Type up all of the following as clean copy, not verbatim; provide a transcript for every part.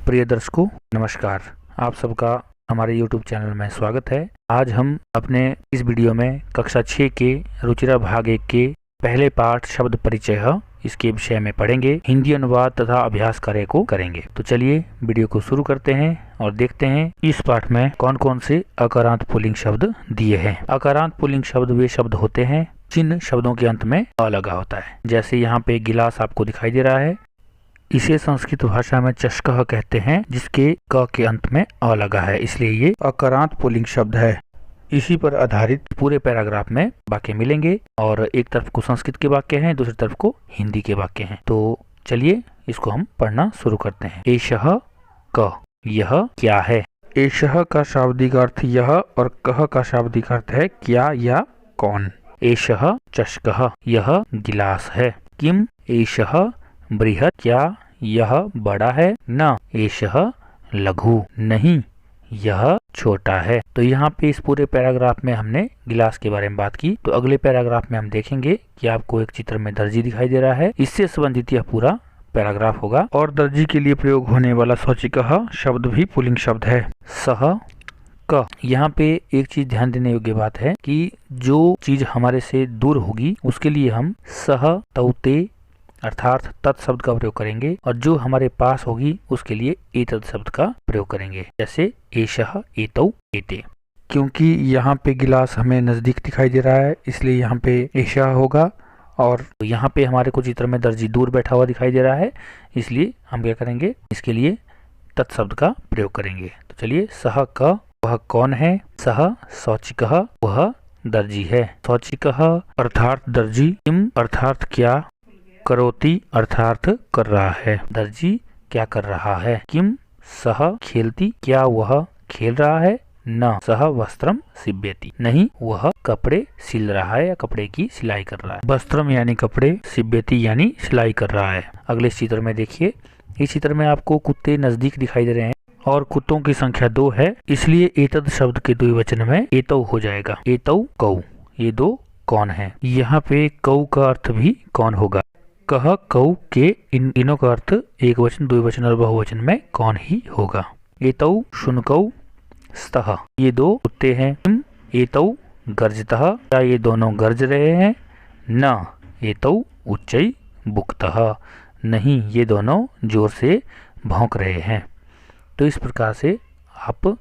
प्रिय दर्शकों, नमस्कार। आप सबका हमारे YouTube चैनल में स्वागत है। आज हम अपने इस वीडियो में कक्षा 6 के रुचिरा भाग 1 के पहले पाठ शब्द परिचय इसके विषय में पढ़ेंगे। हिंदी अनुवाद तथा अभ्यास कार्य को करेंगे। तो चलिए वीडियो को शुरू करते हैं और देखते हैं इस पाठ में कौन कौन से अकारांत पुल्लिंग शब्द दिए हैं। अकारांत पुल्लिंग शब्द वे शब्द होते हैं जिन शब्दों के अंत में अ लगा होता है। जैसे यहाँ पे गिलास आपको दिखाई दे रहा है, इसे संस्कृत भाषा में चषकः कहते हैं, जिसके क के अंत में अ लगा है, इसलिए ये अकारांत पुल्लिंग शब्द है। इसी पर आधारित पूरे पैराग्राफ में वाक्य मिलेंगे और एक तरफ को संस्कृत के वाक्य हैं, दूसरी तरफ को हिंदी के वाक्य हैं। तो चलिए इसको हम पढ़ना शुरू करते हैं। एषः क, यह क्या है। एषः का शाब्दिक अर्थ यह और कः का शाब्दिक अर्थ है क्या या कौन। एषः चषकः, यह गिलास है। किम एषः बृहत्, क्या यह बड़ा है। न एषः लघु, नहीं यह छोटा है। तो यहाँ पे इस पूरे पैराग्राफ में हमने गिलास के बारे में बात की। तो अगले पैराग्राफ में हम देखेंगे कि आपको एक चित्र में दर्जी दिखाई दे रहा है। इससे संबंधित यह पूरा पैराग्राफ होगा। और दर्जी के लिए प्रयोग होने वाला सौचिकः शब्द भी पुल्लिंग शब्द है। सः क, यहाँ पे एक चीज ध्यान देने योग्य बात है कि जो चीज हमारे से दूर होगी उसके लिए हम सः तौ ते अर्थात तत् शब्द का प्रयोग करेंगे, और जो हमारे पास होगी उसके लिए एतत् शब्द का प्रयोग करेंगे। जैसे एषः, एतौ, एते। क्योंकि यहाँ पे गिलास हमें नजदीक दिखाई दे रहा है, इसलिए यहाँ पे एषः होगा। और यहाँ पे हमारे को चित्र में दर्जी दूर बैठा हुआ दिखाई दे रहा है, इसलिए हम क्या करेंगे, इसके लिए तत् शब्द का प्रयोग करेंगे। तो चलिए, सः क, वह कौन है। सः सौचिकः, वह दर्जी है। सौचिकः अर्थात दर्जी। किम अर्थात क्या। करोति अर्थात कर रहा है, दर्जी क्या कर रहा है। किम सः खेलती, क्या वह खेल रहा है। न सः वस्त्रम सिब्यति, नहीं वह कपड़े सिल रहा है या कपड़े की सिलाई कर रहा है। वस्त्रम यानी कपड़े, सिब्यति यानी सिलाई कर रहा है। अगले चित्र में देखिए, इस चित्र में आपको कुत्ते नजदीक दिखाई दे रहे हैं और कुत्तों की संख्या 2 है, इसलिए एतद शब्द के द्विवचन में एतौ हो जाएगा। एतौ कौ, ये 2 कौन है। यहाँ पे कौ का अर्थ भी कौन होगा। कह कौ के इन तीनों का अर्थ एक वचन, द्विवचन और बहुवचन में कौन ही होगा। एतौ शुनकौ स्तः, ये 2 कुत्ते हैं। किम एतौ गर्जतः, क्या ये दोनों गरज रहे हैं। न एतौ उच्चै बुक्तः, नहीं ये दोनों जोर से भौंक रहे हैं। तो इस प्रकार से आप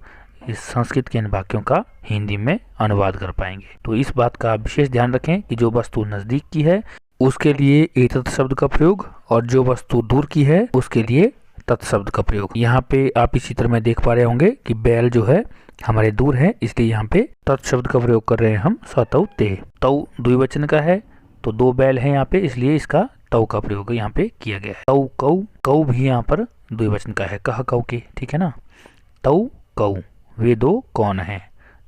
इस संस्कृत के इन वाक्यों का हिंदी में अनुवाद कर पाएंगे। तो इस बात का विशेष ध्यान रखें कि जो वस्तु नजदीक की है उसके लिए एतत् शब्द का प्रयोग, और जो वस्तु दूर की है उसके लिए तत् शब्द का प्रयोग। यहाँ पे आप इस चित्र में देख पा रहे होंगे कि बैल जो है हमारे दूर है, इसलिए यहाँ पे तत् शब्द का प्रयोग कर रहे हैं हम। स तौ ते, तौ द्विवचन का है तो 2 बैल है यहाँ पे, इसलिए इसका तौ का प्रयोग यहाँ पे किया गया है। तौ कौ, कौ भी यहाँ पर द्विवचन का है, कह कौ के, ठीक है ना। तौ कौ, वे 2 कौन है।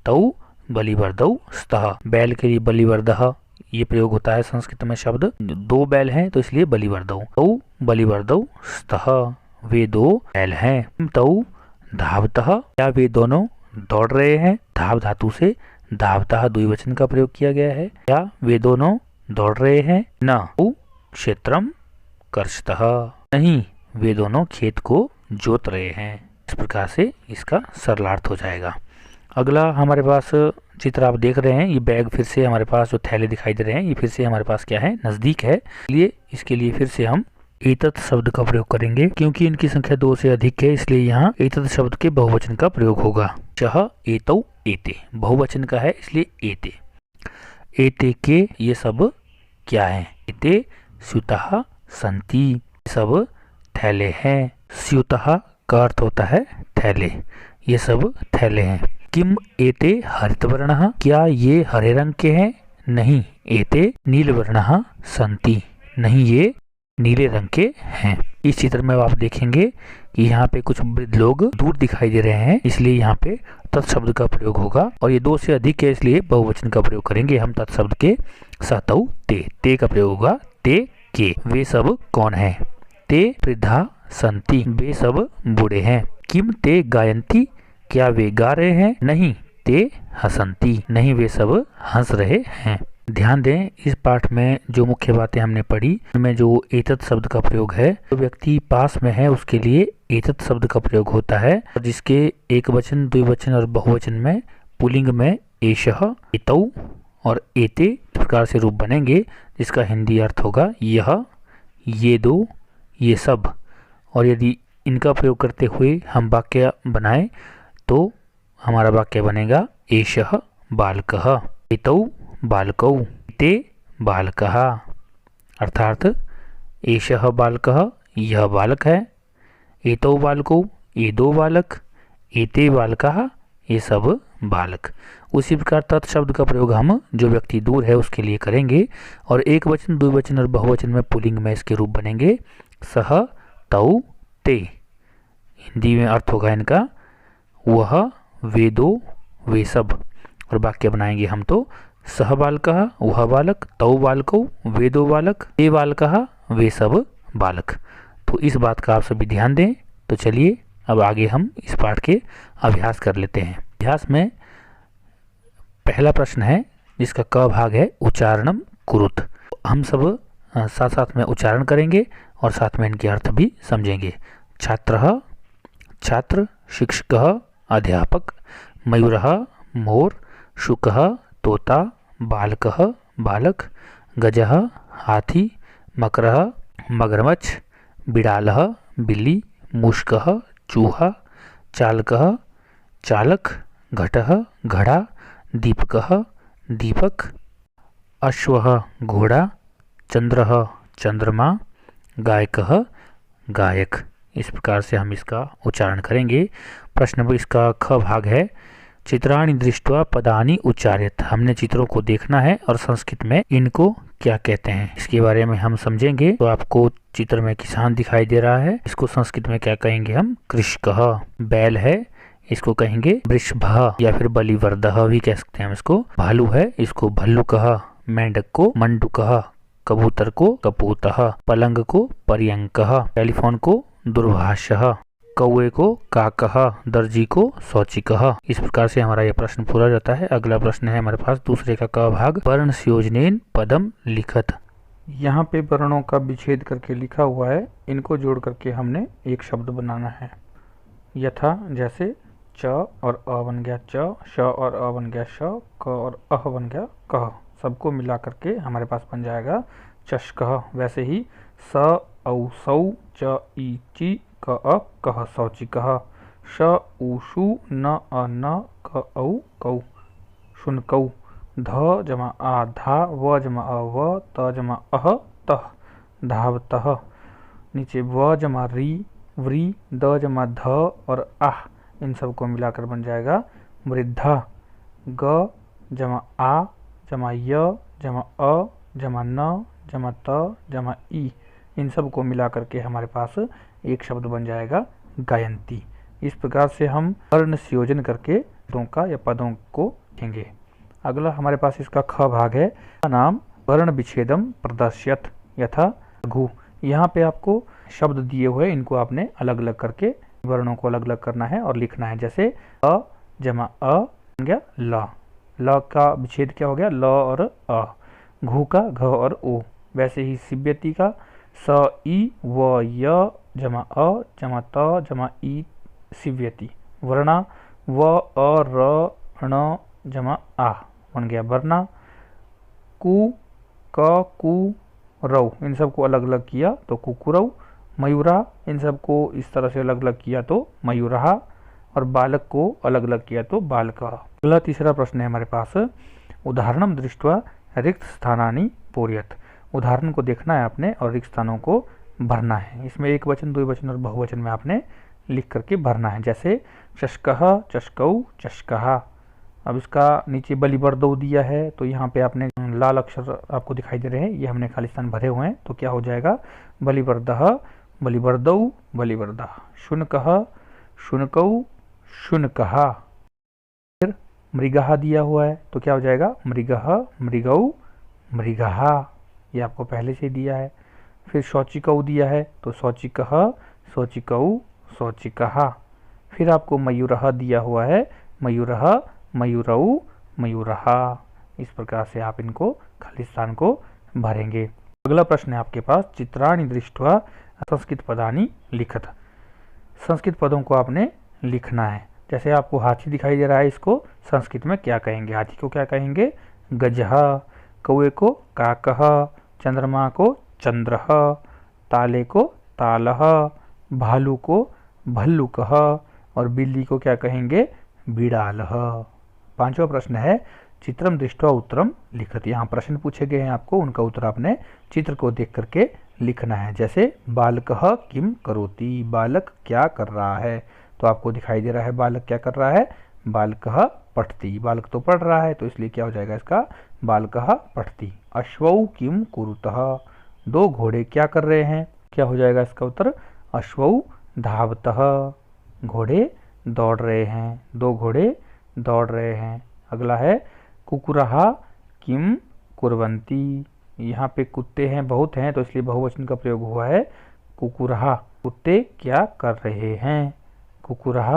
तौ बलिवर्दौ स्तः, बैल के लिए बलिवर्दः ये प्रयोग होता है संस्कृत में शब्द। 2 बैल हैं तो इसलिए बलिवर्दौ। तौ बलिवर्दौ स्तः, वे 2 बैल हैं। तौ धावतः, क्या वे दोनों दौड़ रहे हैं। धाव धातु से धावतः द्विवचन का प्रयोग किया गया है, क्या वे दोनों दौड़ रहे हैं। न तौ क्षेत्रम कर्षतः, नहीं वे दोनों खेत को जोत रहे हैं। इस प्रकार से इसका सरलार्थ हो जाएगा। अगला हमारे पास चित्र आप देख रहे हैं, ये बैग फिर से हमारे पास जो थैले दिखाई दे रहे हैं ये फिर से हमारे पास क्या है, नजदीक है, इसलिए इसके लिए फिर से हम एतत् शब्द का प्रयोग करेंगे। क्योंकि इनकी संख्या 2 से अधिक है, इसलिए यहाँ एतत् शब्द के बहुवचन का प्रयोग होगा। चह एतौ एते, बहुवचन का है इसलिए एते। एते के ये सब क्या है। एते स्यूतः सन्ति, सब थैले हैं। स्यूतः का अर्थ होता है थैले, ये सब थैले हैं। किम एते हरितवर्णः, क्या ये हरे रंग के हैं। नहीं एते नीलवर्णः सन्ति, नहीं ये नीले रंग के हैं। इस चित्र में आप देखेंगे कि यहाँ पे कुछ वृद्ध लोग दूर दिखाई दे रहे हैं, इसलिए यहाँ पे तत् शब्द का प्रयोग होगा। और ये 2 से अधिक है, इसलिए बहुवचन का प्रयोग करेंगे हम तत् शब्द के। स तौ ते का प्रयोग होगा। ते के, वे सब कौन है। ते वृद्धा सन्ति, वे सब बूढ़े हैं। किम ते गायन्ति, क्या वे गा रहे हैं। नहीं ते हसन्ति, नहीं वे सब हंस रहे हैं। ध्यान दें, इस पाठ में जो मुख्य बातें हमने पढ़ी उनमें जो एतत् शब्द का प्रयोग है, जो व्यक्ति पास में है उसके लिए एतत् शब्द का प्रयोग होता है, और जिसके एक वचन, द्विवचन और बहुवचन में पुल्लिंग में एषः, एतौ और एते प्रकार से रूप बनेंगे, जिसका हिंदी अर्थ होगा यह, ये दो, ये सब। और यदि इनका प्रयोग करते हुए हम वाक्य बनाएं तो हमारा वाक्य बनेगा एषः बालकः, एतौ बालकौ, एते बालकः। अर्थात एषः बालकः, यह बालक है, एतौ बालकौ, ये दो बालक, एते बालकः, ये सब बालक। उसी प्रकार तत् शब्द का प्रयोग हम जो व्यक्ति दूर है उसके लिए करेंगे, और एक वचन, द्विवचन और बहुवचन में पुल्लिंग में इसके रूप बनेंगे सह, तौ, ते। हिंदी में अर्थ होगा इनका वह, वे दो, वे सब। और वाक्य बनाएंगे हम तो सह बालकः, वह बालक, तौ बालकौ, वे दो बालक, ते बालकः, वे सब बालक। तो इस बात का आप सभी ध्यान दें। तो चलिए अब आगे हम इस पाठ के अभ्यास कर लेते हैं। अभ्यास में पहला प्रश्न है जिसका क भाग है उच्चारणम कुरुत। हम सब साथ साथ में उच्चारण करेंगे और साथ में इनके अर्थ भी समझेंगे। छात्रः, छात्र, शिक्षकः, अध्यापक, मयूरः, मोर, शुकः, तोता, बालकः, बालक, गजः, हाथी, मकरः, मगरमच्छ, बिड़ालः, बिल्ली, मूषकः, चूहा, चालकः, चालक, घटः, घड़ा, दीपकः, दीपक, अश्वः, घोड़ा, चंद्रः, चंद्रमा, गायकः, गायक। इस प्रकार से हम इसका उच्चारण करेंगे। प्रश्न इसका ख भाग है चित्राणि दृष्ट्वा पदानि उच्चार्यत। हमने चित्रों को देखना है और संस्कृत में इनको क्या कहते हैं इसके बारे में हम समझेंगे। तो आपको चित्र में किसान दिखाई दे रहा है, इसको संस्कृत में क्या कहेंगे हम? कृषकः। बैल है, इसको कहेंगे वृषभः या फिर बलिवर्दः भी कह सकते हैं हम इसको। भालू है, इसको भल्लुकः। मेंढक को मंडूकः। कबूतर को कपूतः। पलंग को पर्यंकः। टेलीफोन को दूरभाषः। कौए को काकः। दर्जी को शौचिकः। इस प्रकार से हमारा यह प्रश्न पूरा जाता है। अगला प्रश्न है हमारे पास दूसरे का क भाग वर्ण संयोजनेन पदम लिखत। यहाँ पे वर्णों का विच्छेद करके लिखा हुआ है, इनको जोड़ करके हमने एक शब्द बनाना है। यथा जैसे च और अ बन गया च, श और अ बन गया श, क और अह बन गया कह। सबको मिला करके हमारे पास बन जाएगा चषकः। वैसे ही स औ सौ च ई ची क अ कह शौचिकः। श उ शु न अ न क औ कौ शुनकौ। ध जमा आ धा, व जमा अ व, त जमा अह तह धावतः। नीचे व जमा री व्री, द जमा ध और आह, इन सबको मिलाकर बन जाएगा वृद्धा। ग जमा आ जमा य जमा अ जमा न जमा त जमा ई, इन सब को मिला करके हमारे पास एक शब्द बन जाएगा गायंती। इस प्रकार से हम वर्ण संयोजन करके पदों का या पदों को लिखेंगे। अगला हमारे पास इसका ख भाग है नाम वर्ण विच्छेदम प्रदर्श्यत यथा लघु। यहाँ पे आपको शब्द दिए हुए, इनको आपने अलग अलग करके वर्णों को अलग अलग करना है और लिखना है। जैसे अ जमा अ बन गया ल, ल का विच्छेद क्या हो गया? ल और अ। घु का घ और ओ। वैसे ही सिव्यति का स ई व य जमा अ जमा त जमा ई सिव्यति। वर्णा व अ र ण जमा आ बन गया वर्णा। कु क कु रौ, इन सबको अलग अलग किया तो कुकुरौ। मयूरा, इन सबको इस तरह से अलग अलग किया तो मयूरहा। और बालक को अलग अलग किया तो बालका। अगला तीसरा प्रश्न है हमारे पास उदाहरणम दृष्ट्वा रिक्त स्थानानि पूर्यत। उदाहरण को देखना है आपने और रिक्त स्थानों को भरना है। इसमें एक वचन, द्विवचन और बहुवचन में आपने लिख करके भरना है। जैसे चषकः चषकौ चषकः। अब इसका नीचे बलिवर्दौ दिया है तो यहाँ पे आपने लाल अक्षर आपको दिखाई दे रहे हैं, ये हमने खाली स्थान भरे हुए हैं। तो क्या हो जाएगा? बलिवर्दः बलिवर्दौ बलिवर्दः। शुनकः शुनकौ शुनकः। फिर मृगः दिया हुआ है तो क्या हो जाएगा? मृगः मृगौ मृगः, ये आपको पहले से दिया है। फिर शौचिकौ दिया है तो शौचिकः शौचिकौ शौचिकः। फिर आपको मयूरः दिया हुआ है, मयूरः मयूरौ मयूरः। इस प्रकार से आप इनको खाली स्थान को भरेंगे। अगला प्रश्न है आपके पास, चित्राणि दृष्ट्वा संस्कृत पदानि लिखत। संस्कृत पदों को आपने लिखना है। जैसे आपको हाथी दिखाई दे रहा है, इसको संस्कृत में क्या कहेंगे? हाथी को क्या कहेंगे? गजः। कौवे को काकः, चंद्रमा को चंद्रः, ताले को तालः, भालू को भल्लुकः और बिल्ली को क्या कहेंगे? बिड़ालः। पांचवा प्रश्न है, चित्रम दृष्ट्वा उत्तरम लिखत। यहाँ प्रश्न पूछे गए हैं आपको, उनका उत्तर आपने चित्र को देख करके लिखना है। जैसे बालकः किम करोति, बालक क्या कर रहा है? तो आपको दिखाई दे रहा है बालक क्या कर रहा है? बालकः पठति, बालक तो पढ़ रहा है, तो इसलिए क्या हो जाएगा इसका? बालकः पठति। अश्वौ किम कुरुतः, दो घोड़े क्या कर रहे हैं? क्या हो जाएगा इसका उत्तर? अश्वौ धावतः, घोड़े दौड़ रहे हैं, दो घोड़े दौड़ रहे हैं। अगला है कुकुरः किम कुर्वन्ति, यहाँ पे कुत्ते हैं, बहुत हैं, तो इसलिए बहुवचन का प्रयोग हुआ है कुकुरः, कुत्ते क्या कर रहे हैं? कुकुरः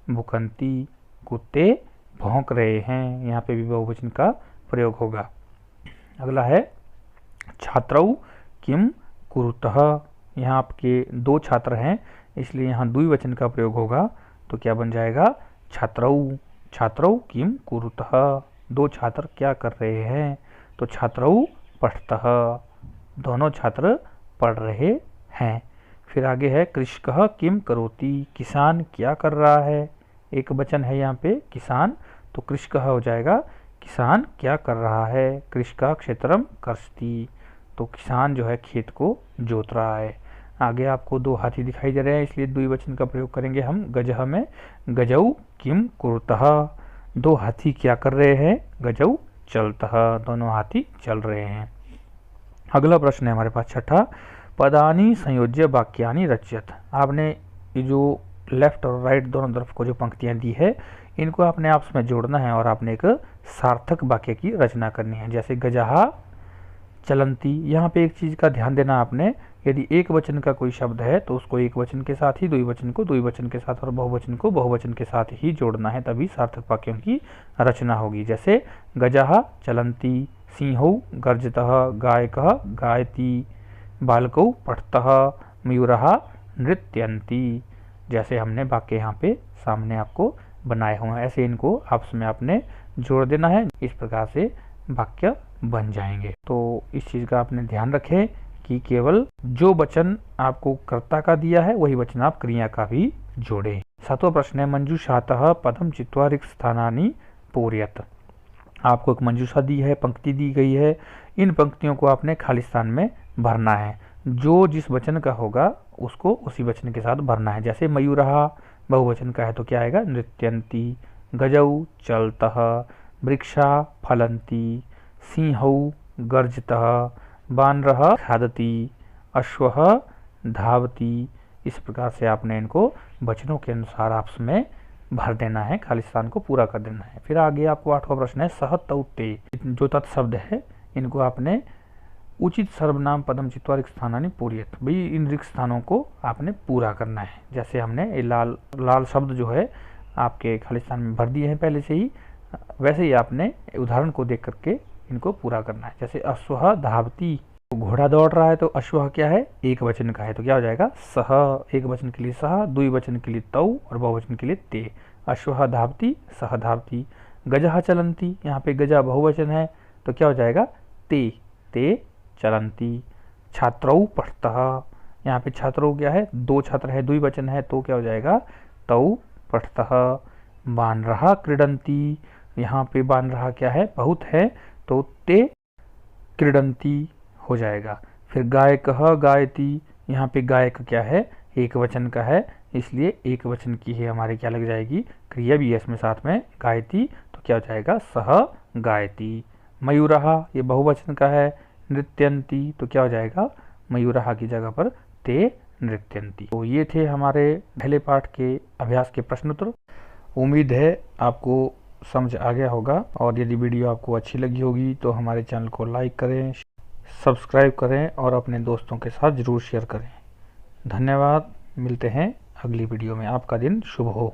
भुकन्ति, कुत्ते भौंक रहे हैं, यहाँ पे भी बहुवचन का प्रयोग होगा। अगला है छात्रौ किम कुरुतः, यहाँ आपके दो छात्र हैं, इसलिए यहाँ द्विवचन का प्रयोग होगा, तो क्या बन जाएगा? छात्रौ, छात्रौ किम कुरुतः, दो छात्र क्या कर रहे हैं? तो छात्रौ पठतः, दोनों छात्र पढ़ रहे हैं। फिर आगे है कृषकः किम करोति, किसान क्या कर रहा है? एक वचन है यहाँ पे किसान, तो कृषकः हो जाएगा, किसान क्या कर रहा है? कृषका क्षेत्रम कर्षति, तो किसान जो है खेत को जोत रहा है। आगे आपको दो हाथी दिखाई दे रहे हैं, इसलिए द्विवचन का प्रयोग करेंगे हम गजः में। गजौ किम कुरुतः, दो हाथी क्या कर रहे हैं? गजौ चलतः, दोनों हाथी चल रहे हैं। अगला प्रश्न है हमारे पास छठा, पदानि संयोज्य वाक्यानि रचयत। आपने ये जो लेफ्ट और राइट दोनों तरफ को जो पंक्तियां दी है, इनको आपने आपस में जोड़ना है और आपने एक सार्थक वाक्य की रचना करनी है। जैसे गजः चलंती, यहाँ पे एक चीज का ध्यान देना आपने, यदि एक वचन का कोई शब्द है तो उसको एक वचन के साथ ही, द्विवचन को द्विवचन के साथ और बहुवचन को बहुवचन के साथ ही जोड़ना है, तभी सार्थक वाक्यों की रचना होगी। जैसे गजः चलंती, सिंहौ गर्जतः, गायकः गायति, बालकौ पठतः, मयूरः नृत्यन्ति। जैसे हमने वाक्य यहाँ पे सामने आपको बनाए हुए हैं, ऐसे इनको आपस में आपने जोड़ देना है, इस प्रकार से वाक्य बन जाएंगे। तो इस चीज का आपने ध्यान रखें कि केवल जो वचन आपको कर्ता का दिया है वही वचन आप क्रिया का भी जोड़ें। सातवां प्रश्न है, मंजूषातः पदम चित्वा रिक्त स्थानानि पूरयत। आपको एक मंजूषा दी है, पंक्ति दी गई है, इन पंक्तियों को आपने खाली स्थान में भरना है। जो जिस वचन का होगा उसको उसी वचन के साथ भरना है। जैसे मयूरः बहुवचन का है तो क्या आएगा? नृत्यन्ति। गजौ चलतः, वृक्षा फलन्ति, सिंहौ गर्जतः, बानरः खादति, अश्वः धावति। इस प्रकार से आपने इनको वचनों के अनुसार आपस में भर देना है, खाली स्थान को पूरा कर देना है। फिर आगे आपको आठवां प्रश्न है, सह तौ ते, जो तत्शब्द है इनको आपने उचित सर्वनाम पदम चित्वा रिक्त स्थानानि पूरयत, भाई इन रिक्त स्थानों को आपने पूरा करना है। जैसे हमने ये लाल शब्द जो है आपके खाली स्थान में भर दिए हैं पहले से ही, वैसे ही आपने उदाहरण को देख करके इनको पूरा करना है। जैसे अश्वः धावति, घोड़ा दौड़ रहा है, तो अश्वः क्या है? एक वचन का है, तो क्या हो जाएगा? सह, एक वचन के लिए सह, द्विवचन के लिए तौ और बहुवचन के लिए ते। अश्वः धावति, सह धावति। गजः चलन्ति, यहाँ पे गजा बहुवचन है, तो क्या हो जाएगा? ते, ते चलन्ति। छात्रौ पठतः, यहाँ पे छात्रों क्या है? दो छात्र है, द्विवचन है, तो क्या हो जाएगा? तौ पठतः। बानरः क्रीडन्ति, यहाँ पे बानरः क्या है? बहुत है, तो ते क्रीडन्ति हो जाएगा। फिर गायकः गायति, यहाँ पे गायक क्या है? एक वचन का है, इसलिए एक वचन की ही हमारे क्या लग जाएगी? क्रिया भी है इसमें साथ में, गायति, तो क्या हो जाएगा? सह गायति। मयूरः ये बहुवचन का है, नृत्यन्ति, तो क्या हो जाएगा? मयूरः की जगह पर ते नृत्यन्ति। तो ये थे हमारे पहले पाठ के अभ्यास के प्रश्न उत्तर। उम्मीद है आपको समझ आ गया होगा, और यदि वीडियो आपको अच्छी लगी होगी तो हमारे चैनल को लाइक करें, सब्सक्राइब करें और अपने दोस्तों के साथ ज़रूर शेयर करें। धन्यवाद, मिलते हैं अगली वीडियो में। आपका दिन शुभ हो।